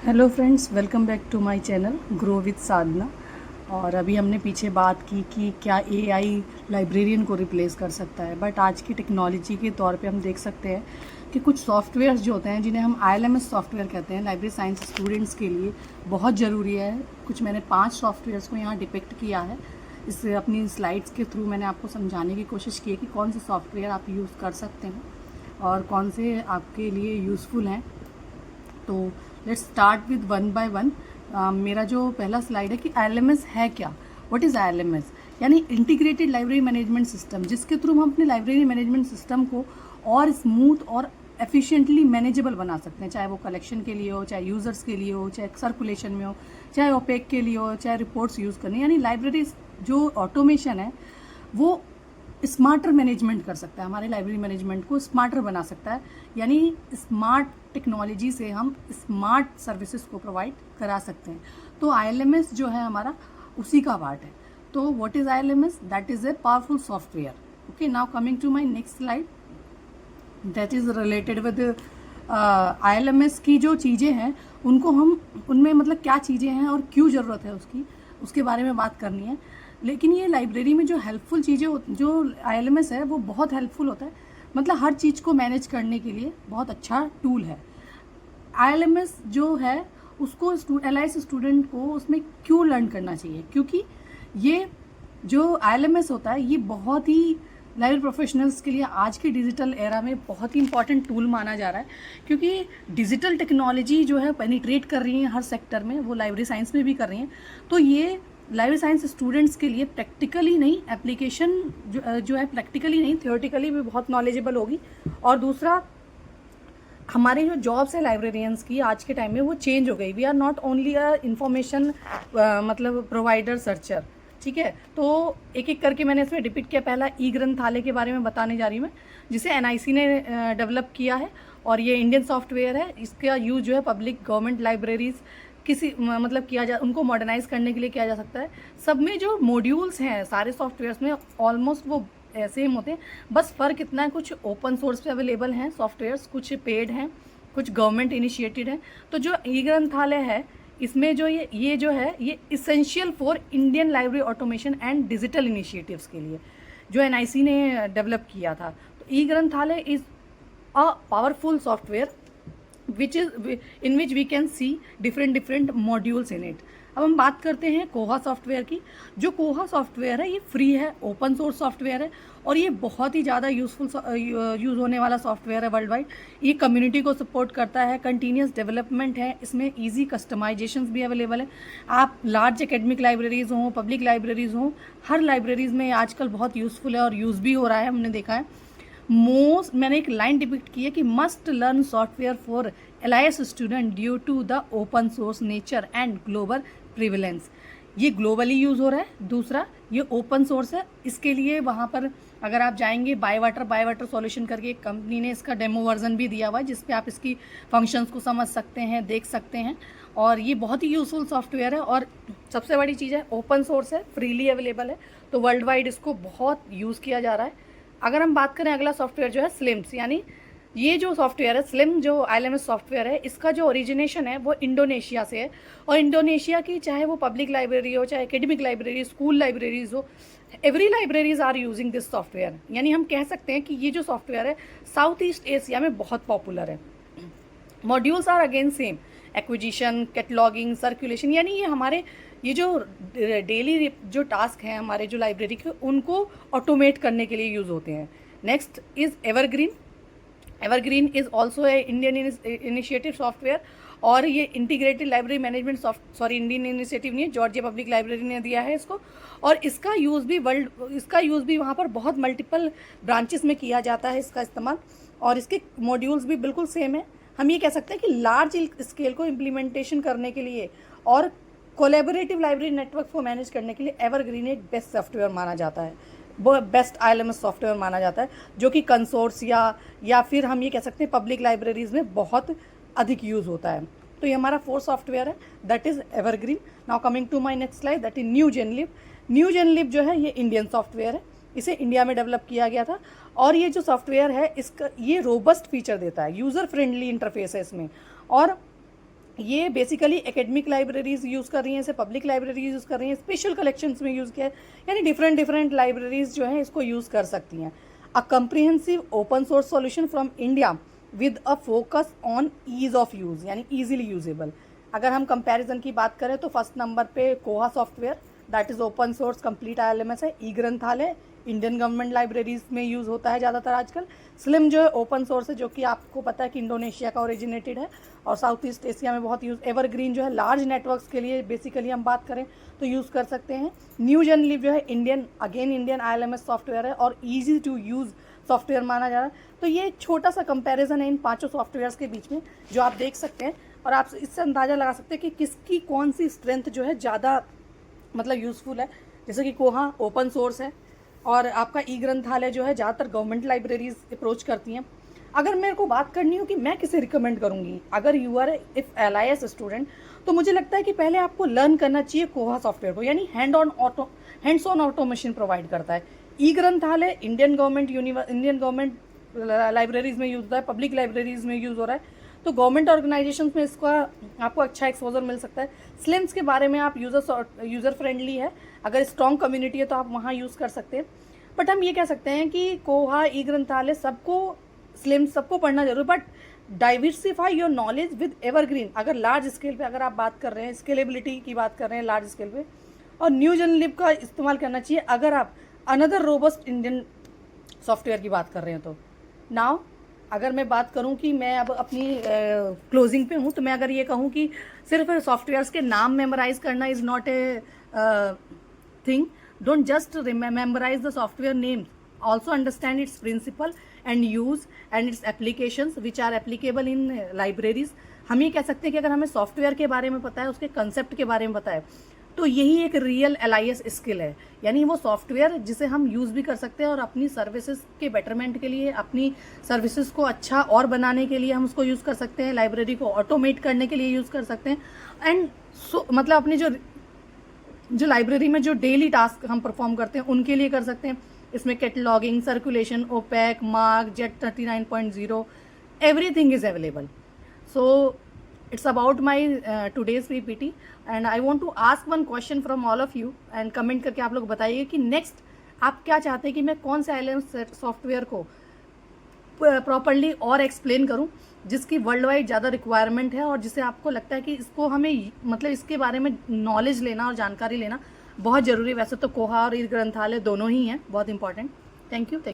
Hello friends, welcome back to my channel grow with Sadhana. और अभी हमने पीछे बात की कि क्या एआई लाइब्रेरियन को रिप्लेस कर सकता है। बट आज की टेक्नोलॉजी के तौर पे हम देख सकते हैं कि कुछ सॉफ्टवेयर्स जो होते हैं, जिन्हें हम आईएलएमएस सॉफ्टवेयर कहते हैं, लाइब्रेरी साइंस स्टूडेंट्स के लिए बहुत ज़रूरी है। कुछ मैंने 5 सॉफ्टवेयर्स को यहाँ डिपिक्ट किया है। इस अपनी स्लाइड्स के थ्रू मैंने आपको समझाने की कोशिश की है कि कौन से सॉफ्टवेयर आप यूज़ कर सकते हैं और कौन से आपके लिए यूज़फुल हैं। तो let's start with one by one. मेरा जो पहला स्लाइड है कि आईएलएमएस है क्या। What is ILMS? यानी इंटीग्रेटेड लाइब्रेरी मैनेजमेंट सिस्टम, जिसके थ्रू हम अपने लाइब्रेरी मैनेजमेंट सिस्टम को और स्मूथ और एफिशिएंटली मैनेजेबल बना सकते हैं। चाहे वो कलेक्शन के लिए हो, चाहे यूज़र्स के लिए हो, चाहे सर्कुलेशन में हो, चाहे ओपेक के लिए हो, चाहे रिपोर्ट्स यूज़ करनी। यानी लाइब्रेरी जो ऑटोमेशन है वो स्मार्टर मैनेजमेंट कर सकता है, हमारे लाइब्रेरी मैनेजमेंट को स्मार्टर बना सकता है। यानी स्मार्ट टेक्नोलॉजी से हम स्मार्ट सर्विसेज को प्रोवाइड करा सकते हैं। तो आईएलएमएस जो है हमारा उसी का पार्ट है। तो what is ILMS? That is a powerful software. Okay, now coming to my next slide, that is related with ILMS की जो चीज़ें हैं उनको हम उनमें मतलब क्या चीज़ें हैं और क्यों ज़रूरत है उसकी, उसके बारे में बात करनी है। लेकिन ये लाइब्रेरी में जो हेल्पफुल चीज़ें जो आईएलएमएस है वो बहुत हेल्पफुल होता है। मतलब हर चीज़ को मैनेज करने के लिए बहुत अच्छा टूल है। आईएलएमएस जो है उसको एलआईएस स्टूडेंट को उसमें क्यों लर्न करना चाहिए? क्योंकि ये जो आईएलएमएस होता है ये बहुत ही लाइब्रेरी प्रोफेशनल्स के लिए आज के डिजिटल एरा में बहुत ही इंपॉर्टेंट टूल माना जा रहा है। क्योंकि डिजिटल टेक्नोलॉजी जो है पेनिट्रेट कर रही है हर सेक्टर में, वो लाइब्रेरी साइंस में भी कर रही हैं। तो ये लाइब्रेरी साइंस स्टूडेंट्स के लिए प्रैक्टिकली नहीं, एप्लीकेशन जो है प्रैक्टिकली नहीं, थियोरेटिकली भी बहुत नॉलेजेबल होगी। और दूसरा, हमारी जो जॉब्स है लाइब्रेरियंस की आज के टाइम में वो चेंज हो गई। We are not only a information मतलब प्रोवाइडर सर्चर। ठीक है, तो एक एक करके मैंने इसमें डिपिक्ट किया। पहला ई ग्रंथालय के बारे में बताने जा रही हूँ मैं, जिसे एनआईसी ने डेवलप किया है और ये इंडियन सॉफ्टवेयर है। इसका यूज जो है पब्लिक गवर्नमेंट लाइब्रेरीज किसी मतलब किया जा, उनको मॉडर्नाइज करने के लिए किया जा सकता है। सब में जो मॉड्यूल्स हैं सारे सॉफ्टवेयर्स में ऑलमोस्ट वो सेम होते हैं, बस फ़र्क इतना है कुछ ओपन सोर्स पे अवेलेबल हैं सॉफ्टवेयर्स, कुछ पेड हैं, कुछ गवर्नमेंट इनिशिएटेड हैं। तो जो ई ग्रंथालय है इसमें जो ये जो है ये essential for Indian library automation and digital initiatives के लिए जो एनआईसी ने डेवलप किया था। तो ई ग्रंथालय is a powerful software which is in which we can see different modules in it। अब हम बात करते हैं कोहा सॉफ्टवेयर की। जो कोहा सॉफ्टवेयर है ये फ्री है, ओपन सोर्स सॉफ्टवेयर है और ये बहुत ही ज़्यादा यूज़फुल यूज़ होने वाला सॉफ्टवेयर है वर्ल्ड वाइड। ये कम्युनिटी को सपोर्ट करता है, कंटिन्यूस डेवलपमेंट है, इसमें ईजी कस्टमाइजेशंस भी अवेलेबल है। आप लार्ज एकेडमिक लाइब्रेरीज़ हों, पब्लिक लाइब्रेरीज़ हों, हर लाइब्रेरीज़ में आजकल बहुत यूज़फुल है और यूज़ भी हो रहा है, हमने देखा है। मैंने एक लाइन डिपिक्ट की है कि must learn software for LIS student due to the open source nature and global prevalence. ये ग्लोबली यूज़ हो रहा है। दूसरा, ये ओपन सोर्स है। इसके लिए वहाँ पर अगर आप जाएंगे बाय वाटर सॉल्यूशन करके एक कंपनी ने इसका डेमो वर्जन भी दिया हुआ है, जिस पे आप इसकी फंक्शंस को समझ सकते हैं, देख सकते हैं। और ये बहुत ही यूज़फुल सॉफ्टवेयर है और सबसे बड़ी चीज़ है ओपन सोर्स है, फ्रीली अवेलेबल है, तो वर्ल्ड वाइड इसको बहुत यूज़ किया जा रहा है। अगर हम बात करें अगला सॉफ्टवेयर जो है स्लिम्स, यानी ये जो सॉफ्टवेयर है स्लिम जो आईएलएमएस सॉफ्टवेयर है, इसका जो ओरिजिनेशन है वो इंडोनेशिया से है। और इंडोनेशिया की चाहे वो पब्लिक लाइब्रेरी हो, चाहे एकेडमिक लाइब्रेरी, स्कूल लाइब्रेरीज हो, every libraries are using this software. यानी हम कह सकते हैं कि ये जो सॉफ्टवेयर है साउथ ईस्ट एशिया में बहुत पॉपुलर है। Modules are again same, acquisition, cataloguing, circulation. यानी ये हमारे ये जो डेली जो टास्क हैं हमारे जो लाइब्रेरी के, उनको ऑटोमेट करने के लिए यूज़ होते हैं। Next is evergreen. Evergreen is also a Indian initiative software और ये integrated library management Indian initiative नहीं है, जॉर्जिया पब्लिक लाइब्रेरी ने दिया है इसको। और इसका यूज़ भी वहाँ पर बहुत मल्टीपल ब्रांचेस में किया जाता है इसका इस्तेमाल, और इसके मॉड्यूल्स भी बिल्कुल सेम है। हम ये कह सकते हैं कि लार्ज स्केल को इम्प्लीमेंटेशन करने के लिए और कोलैबोरेटिव लाइब्रेरी नेटवर्क को मैनेज करने के लिए एवरग्रीन एक बेस्ट सॉफ्टवेयर माना जाता है, वो बेस्ट आईएलएमएस सॉफ्टवेयर माना जाता है, जो कि कंसोर्सिया या फिर हम ये कह सकते हैं पब्लिक लाइब्रेरीज में बहुत अधिक यूज़ होता है। तो ये हमारा 4 सॉफ्टवेयर है, that is evergreen. Now coming to my next slide, that is NewGenLib. NewGenLib जो है ये इंडियन सॉफ्टवेयर है, इसे इंडिया में डेवलप किया गया था। और ये जो सॉफ्टवेयर है इसका ये रोबस्ट फीचर देता है, यूज़र फ्रेंडली इंटरफेस है इसमें, और ये बेसिकली एकेडमिक लाइब्रेरीज यूज़ कर रही हैं, इसे पब्लिक लाइब्रेरीज यूज़ कर रही हैं, स्पेशल कलेक्शंस में यूज़ किया है, यानी डिफरेंट डिफरेंट लाइब्रेरीज जो हैं इसको यूज़ कर सकती हैं। A comprehensive open source solution from India with a focus on ease of use, यानी ईजिली यूजेबल। अगर हम कंपैरिजन की बात करें तो फर्स्ट नंबर पे कोहा software, that is open source complete ILMS है। ई ग्रंथालय इंडियन गवर्नमेंट लाइब्रेरीज में यूज़ होता है ज़्यादातर आजकल। स्लिम जो है ओपन सोर्स है, जो कि आपको पता है कि इंडोनेशिया का ओरिजिनेटेड है और साउथ ईस्ट एशिया में बहुत यूज़। एवरग्रीन जो है लार्ज नेटवर्क्स के लिए बेसिकली हम बात करें तो यूज़ कर सकते हैं। न्यू जन लिव जो है इंडियन ILMS सॉफ्टवेयर है और ईजी टू यूज़ सॉफ्टवेयर माना जा रहा है। तो ये एक छोटा सा कंपैरिजन है इन पांचों सॉफ्टवेयर्स के बीच में जो आप देख सकते हैं, और आप इससे अंदाज़ा लगा सकते हैं कि किसकी कौन सी स्ट्रेंथ जो है ज़्यादा मतलब यूज़फुल है। जैसे कि कोहा ओपन सोर्स है और आपका ई ग्रंथालय जो है ज़्यादातर गवर्नमेंट लाइब्रेरीज अप्रोच करती हैं। अगर मेरे को बात करनी हो कि मैं किसे रिकमेंड करूँगी, अगर you are if LIS student, तो मुझे लगता है कि पहले आपको लर्न करना चाहिए कोहा सॉफ्टवेयर को, यानी हैंड्स ऑन ऑटोमेशन प्रोवाइड करता है। ई ग्रंथालय इंडियन गवर्नमेंट लाइब्रेरीज में यूज़ होता है, पब्लिक लाइब्रेरीज में यूज़ हो रहा है, तो गवर्नमेंट ऑर्गेनाइजेशंस में इसका आपको अच्छा एक्सपोजर मिल सकता है। स्लिम्स के बारे में आप यूज़र फ्रेंडली है, अगर स्ट्रॉन्ग कम्युनिटी है तो आप वहाँ यूज़ कर सकते हैं। बट हम ये कह सकते हैं कि कोहा ई ग्रंथालय सबको, स्लिम्स सबको पढ़ना जरूर, but diversify your knowledge with evergreen. अगर लार्ज स्केल पे अगर आप बात कर रहे हैं, स्केलेबिलिटी की बात कर रहे हैं लार्ज स्केल पे, और न्यू जन लिव का इस्तेमाल करना चाहिए अगर आप अनदर रोबस्ट इंडियन सॉफ्टवेयर की बात कर रहे हैं तो। नाउ अगर मैं बात करूं कि मैं अब अपनी क्लोजिंग पे हूं, तो मैं अगर ये कहूं कि सिर्फ सॉफ्टवेयर्स के नाम मेमोराइज करना is not a thing. Don't just memorise the software name, also understand its principle and use and its applications which are applicable in libraries. हम ये कह सकते हैं कि अगर हमें सॉफ्टवेयर के बारे में पता है, उसके कंसेप्ट के बारे में पता है, तो यही एक रियल LIS स्किल है, यानी वो सॉफ्टवेयर जिसे हम यूज़ भी कर सकते हैं और अपनी सर्विसेज के बेटरमेंट के लिए, अपनी सर्विसेज को अच्छा और बनाने के लिए हम उसको यूज़ कर सकते हैं, लाइब्रेरी को ऑटोमेट करने के लिए यूज़ कर सकते हैं। एंड मतलब अपनी जो लाइब्रेरी में जो डेली टास्क हम परफॉर्म करते हैं उनके लिए कर सकते हैं। इसमें cataloguing, circulation, OPAC, MARC, Z 39.0, everything is available. So it's about my today's PPT and I want to ask one question from all of you and comment करके आप लोग बताइए कि नेक्स्ट आप क्या चाहते हैं कि मैं कौन से ILMS सॉफ्टवेयर को प्रॉपरली और एक्सप्लेन करूं, जिसकी वर्ल्ड वाइड ज़्यादा रिक्वायरमेंट है और जिसे आपको लगता है कि इसको हमें मतलब इसके बारे में नॉलेज लेना और जानकारी लेना बहुत ज़रूरी है। वैसे तो कोहा और ई ग्रंथालय दोनों ही हैं बहुत इंपॉर्टेंट। Thank you.